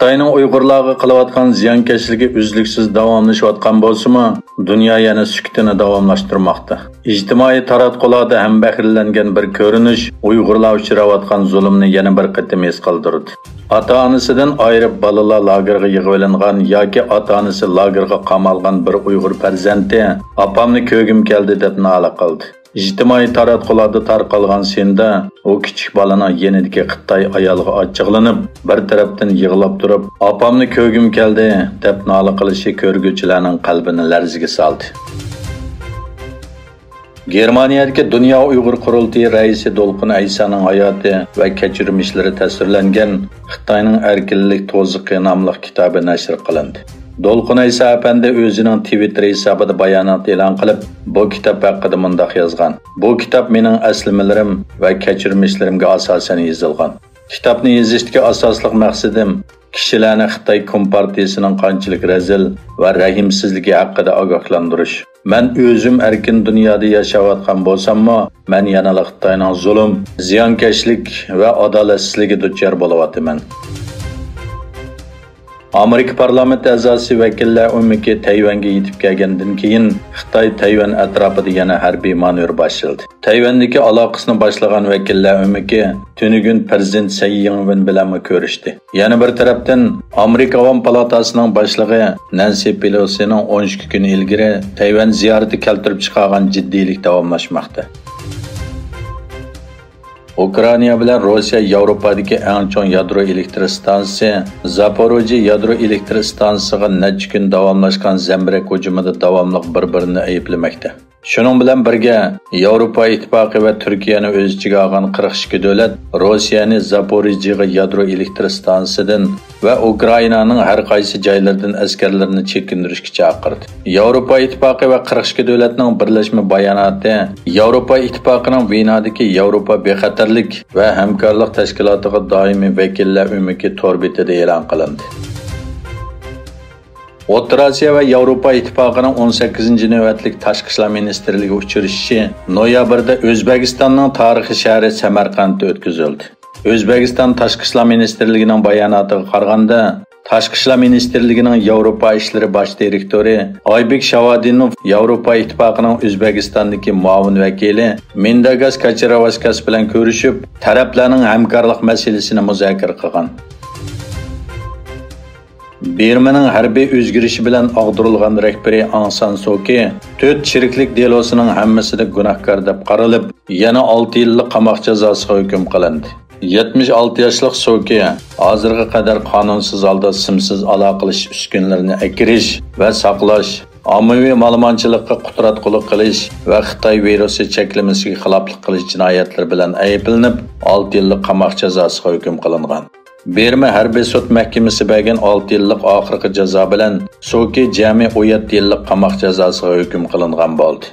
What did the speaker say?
Xitoyning Uyg'urlarga qilayotgan ziyonkashligi uzluksiz davomlashayotgan bo'lsa-mu, dunyo yana sukutini davomlashtirmoqda. Ijtimoiy taratqularda ham bahrilangan bir ko'rinish Uyg'urlar uchrayotgan zulmni yana bir qatim es qoldirdi. Ota-onasidan ayirib balalar lagerga yig'ilingan yoki ota-onasi lagerga qamalgan bir Uyg'ur farzandi "Apamni ko'gim keldi" deb nola qildi. İjtimoiy taratqularda tarqalgan senda o kichik balaning yenidagi Xitoy ayolga achchiqlanib, bir tarafdan yig'lab turib, "Apamni ko'gim keldi" deb nola qilishi ko'rguvchilarning qalbini larziga soldi. Germaniyadagi Dunyo Uyg'ur qurultiyi raisi Dolqun Aysaning hayoti va kechirmishlari tasvirlangan Xitoyning erkinlik to'ziqi nomli kitobi nashr qilindi. Dolqun Aysa apandi o'zining Twitter hisobida bayonot e'lon qilib, bu kitob haqida mundaq yozgan. Bu kitob mening aslimalarim va kechirmishlarimga asosan yozilgan. Kitobni yozishdagi asosli maqsadim kishilarni Xitoy Kompartiyasining qanchalik razil va rahimsizligi haqida ogohlantirish. Men o'zim erkin dunyoda yashayotgan bo'lsam-mu, men yana Xitoyning zulm, ziyonkashlik va adolatsizligi duchor bo'layapman. Amerika parlamenti a'zosi vakillar umiki Tayvanga yetib kelgandan keyin Xitoy Tayvan atrofida yana harbiy manevr boshladi. Tayvandagi aloqasini boshlagan vakillar umiki tunugun prezident Tsai Ing-wen bilan ko'rishdi. Yana bir tarafdan Amerika Avom palatasining boshlig'i Nancy Pelosining 12 kun ilgari Tayvan ziyorati keltirib chiqargan jiddiylik davomlashmoqda. Ukraina bilan Rossiya Yevropadagi eng chong yadro elektr stansiyasi Zaporojye yadro elektr stansiyasiga necha kun davomlashgan zambirak hujumida davomli bir-birini ayblamamoqda. Shuning bilan birga Yevropa ittifoqi va Turkiyani o'z ichiga olgan 42 davlat Rossiyani Zaporojye yadro elektr stansiyasidan va Ukrainaning har qaysi joylaridan askarlarini chekintirishga chaqirdi. Yevropa ittifoqi va 42 davlatning birlashma bayonoti Yevropa ittifoqining Vinadagi Yevropa bexatarlik va hamkorlik tashkilotiga doimiy vakillar umiki tor betida e'lon qilindi. O'rta Osiyo va Yevropa ittifoqining 18-navbatlik tashqi ishlar ministrligi uchrashishi noyabrda O'zbekistonning tarixiy shahri Samarqandda o'tkazildi. O'zbekiston tashqi ishlar ministrligining bayonotiga qaraganda, Tashqi ishlar ministrligining Yevropa ishlari bosh direktori Oybek Shavodinov Yevropa ittifoqining O'zbekistondagi muavin vakili Mendagas Kachiravaskas bilan ko'rishib, taraflarning hamkorlik masalasini muzokara qilgan. Birmaning harbiy o'zgarishi bilan og'dirilgan rahbari Aung San Suu Kyi 4 shiriklik delosining hammasida gunohkor deb qaralib, yana 6 yillik qamoq jazosiga hukm qilindi. 76 yoshlik Suu Kyi hozirga qadar qonunsiz holda simsiz aloqalash uskunlarini akirish va saqlash, ommaviy ma'lumotchilikka qudratqullik qilish va Xitoy virusi cheklamasiga xiloflik qilish jinoyatlari bilan ayblanib, 6 yillik qamoq jazosiga hukm qilingan. Birma harbiy sud mahkamasi bergan 6 yillik oxirgi jazo bilan Suu Kyi jami 17 yillik qamoq jazosiga hukm qilingan bo'ldi.